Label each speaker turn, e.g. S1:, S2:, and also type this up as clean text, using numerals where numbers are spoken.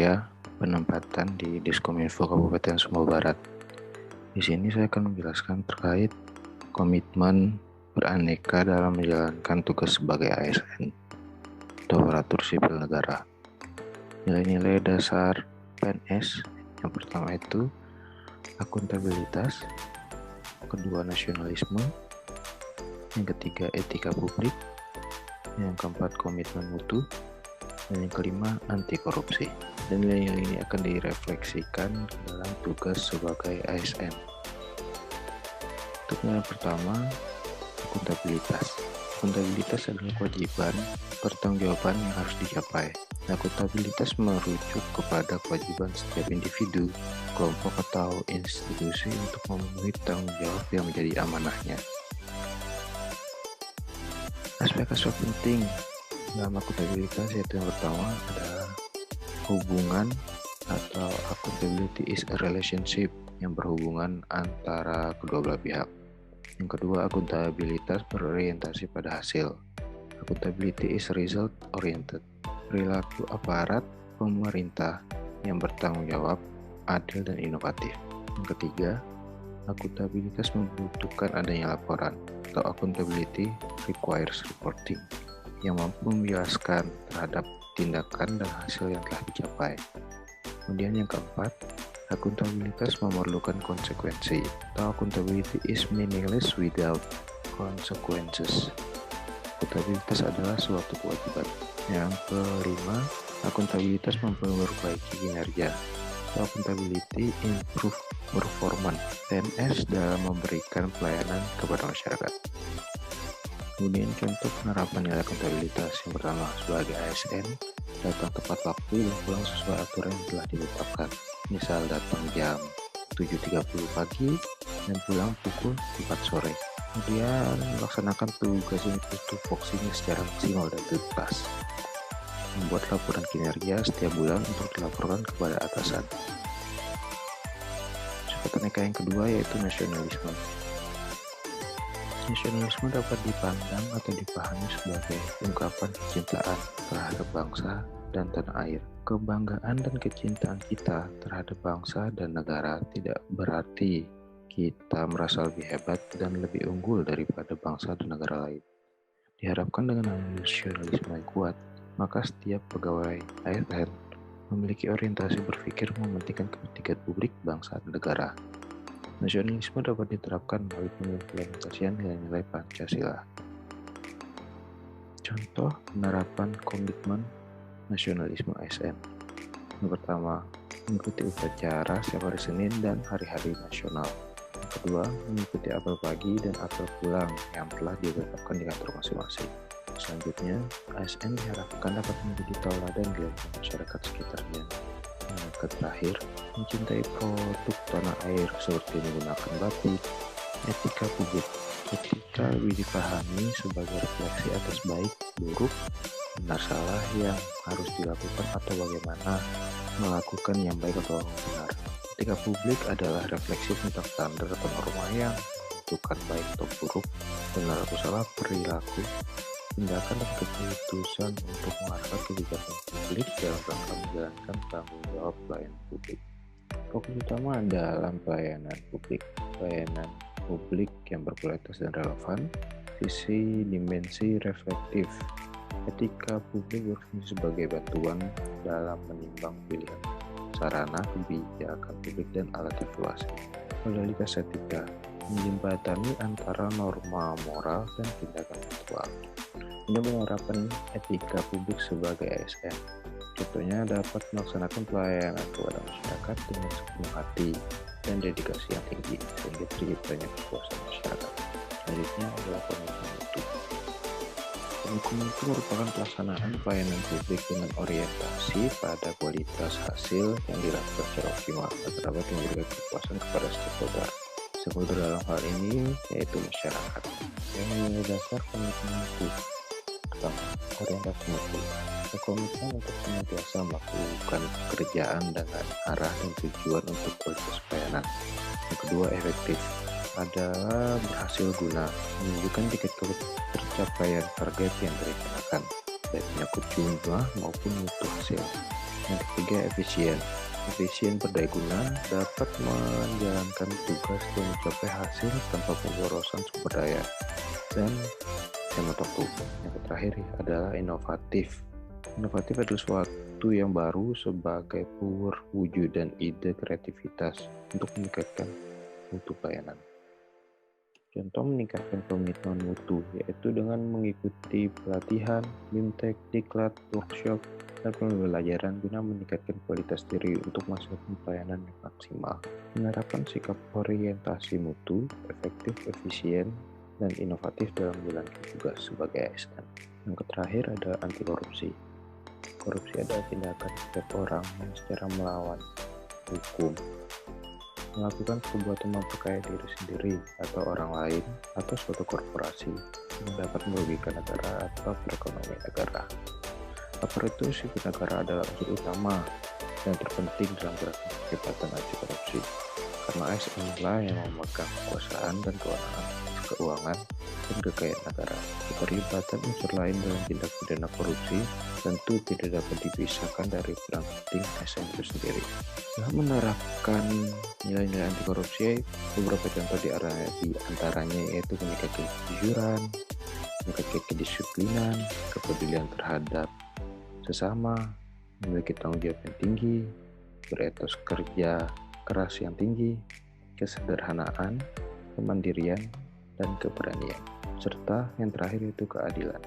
S1: saya penempatan di Diskominfo Kabupaten Sumbawa Barat. Di sini saya akan menjelaskan terkait komitmen beraneka dalam menjalankan tugas sebagai ASN atau aparatur sipil negara. Nilai-nilai dasar PNS yang pertama itu akuntabilitas, kedua nasionalisme, yang ketiga etika publik, yang keempat komitmen mutu, dan yang kelima anti korupsi. Dan nilai-nilai ini akan direfleksikan dalam tugas sebagai ASN. Untuk yang pertama, akuntabilitas. Akuntabilitas adalah kewajiban pertanggungjawaban yang harus dicapai. Akuntabilitas merujuk kepada kewajiban setiap individu, kelompok atau institusi untuk memenuhi tanggung jawab yang menjadi amanahnya. Aspek-aspek penting dalam akuntabilitas yaitu yang pertama adalah hubungan atau accountability is a relationship yang berhubungan antara kedua belah pihak. Yang kedua, akuntabilitas berorientasi pada hasil. Accountability is result oriented. Perilaku aparat pemerintah yang bertanggung jawab, adil dan inovatif. Yang ketiga, akuntabilitas membutuhkan adanya laporan atau accountability requires reporting yang mampu menjelaskan terhadap tindakan dan hasil yang telah dicapai. Kemudian yang keempat, akuntabilitas memerlukan konsekuensi atau accountability is meaningless without consequences. Akuntabilitas adalah suatu kewajiban. Yang kelima, akuntabilitas memperbaiki kinerja atau accountability improve performance PNS dalam memberikan pelayanan kepada masyarakat. Kemudian contoh penerapan nilai akuntabilitas yang pertama, sebagai ASN datang tepat waktu dan pulang sesuai aturan yang telah ditetapkan. Misal datang jam 7.30 pagi dan pulang pukul 4 sore. Kemudian melaksanakan tugas itu fungsinya secara maksimal dan tuntas. Membuat laporan kinerja setiap bulan untuk dilaporkan kepada atasan. Sifat aneka yang kedua yaitu nasionalisme. Nasionalisme dapat dipandang atau dipahami sebagai ungkapan kecintaan terhadap bangsa dan tanah air. Kebanggaan dan kecintaan kita terhadap bangsa dan negara tidak berarti kita merasa lebih hebat dan lebih unggul daripada bangsa dan negara lain. Diharapkan dengan nasionalisme yang kuat, maka setiap pegawai ASN memiliki orientasi berpikir mementingkan kepentingan publik, bangsa, dan negara. Nasionalisme dapat diterapkan melalui pengimplementasian nilai-nilai Pancasila. Contoh penerapan komitmen nasionalisme ASN. Yang pertama, mengikuti upacara setiap hari Senin dan hari-hari nasional. Yang kedua, mengikuti apel pagi dan apel pulang yang telah ditetapkan di kantor masing-masing. Selanjutnya, ASN diharapkan dapat menjadi tauladan di masyarakat sekitarnya. Yang terakhir, mencintai produk tanah air seperti menggunakan batik. Etika publik. Etika dipahami sebagai refleksi atas baik, buruk, benar salah yang harus dilakukan atau bagaimana melakukan yang baik atau benar. Etika publik adalah refleksi tentang standar atau norma yang menentukan baik atau buruk, benar atau salah perilaku, tindakan dan keputusan untuk mengarahkan kebijakan publik dalam rangka menjalankan tanggung jawab pelayanan publik. Fokus utama dalam pelayanan publik yang berkualitas dan relevan. Sisi dimensi reflektif. Etika publik berfungsi sebagai bantuan dalam menimbang pilihan sarana kebijakan publik dan alat evaluasi. Modalitas etika menjembatani antara norma moral dan tindakan aktual. Ini penerapan etika publik sebagai ASN. Contohnya dapat melaksanakan pelayanan kepada masyarakat dengan sepenuh hati dan dedikasi yang tinggi sehingga terciptanya kepuasan masyarakat. Selanjutnya adalah komitmen mutu. Komitmen itu merupakan pelaksanaan pelayanan publik dengan orientasi pada kualitas hasil yang dilakukan secara optimal agar dapat memberikan kepuasan kepada stakeholder. Stakeholder dalam hal ini yaitu masyarakat. Yang nilai dasar komitmen mutu. Pertama, orientasi mutu. Komitmen untuk senantiasa melakukan pekerjaan dengan arah dan tujuan untuk kualitas pelayanan. Yang kedua, efektif adalah berhasil guna menunjukkan tingkat tercapaian target yang direncanakan, baik menyangkut jumlah maupun mutu hasil. Yang ketiga, efisien. Efisien berdaya guna dapat menjalankan tugas dan mencapai hasil tanpa pemborosan sumber daya dan hemat waktu. Yang terakhir adalah inovatif. Inovatif adalah sesuatu yang baru sebagai perwujudan ide kreativitas untuk meningkatkan mutu pelayanan. Contoh meningkatkan komitmen mutu, yaitu dengan mengikuti pelatihan, BIMTEK, diklat, workshop, dan pembelajaran guna meningkatkan kualitas diri untuk menghasilkan pelayanan yang maksimal. Menerapkan sikap orientasi mutu, efektif, efisien, dan inovatif dalam menjalankan tugas sebagai ASN. Yang terakhir adalah anti korupsi. Korupsi adalah tindakan setiap orang yang secara melawan hukum melakukan perbuatan memperkaya diri sendiri atau orang lain atau suatu korporasi yang dapat merugikan negara atau perekonomian negara. Lapor itu sipil negara adalah unsur utama dan terpenting dalam gerakan percepatan anti korupsi, karena ASN lah yang memegang kekuasaan dan kewenangan keuangan dan kekayaan negara. Keterlibatan unsur lain dalam tindak pidana korupsi tentu tidak dapat dipisahkan dari peran penting ASN itu sendiri. Dalam menerapkan nilai-nilai anti korupsi, beberapa contoh di antaranya yaitu meningkatkan kejujuran, meningkatkan kedisiplinan, kepedulian terhadap sesama, memiliki tanggung jawab yang tinggi, beretos kerja keras yang tinggi, kesederhanaan, kemandirian, dan keberanian, serta yang terakhir itu keadilan.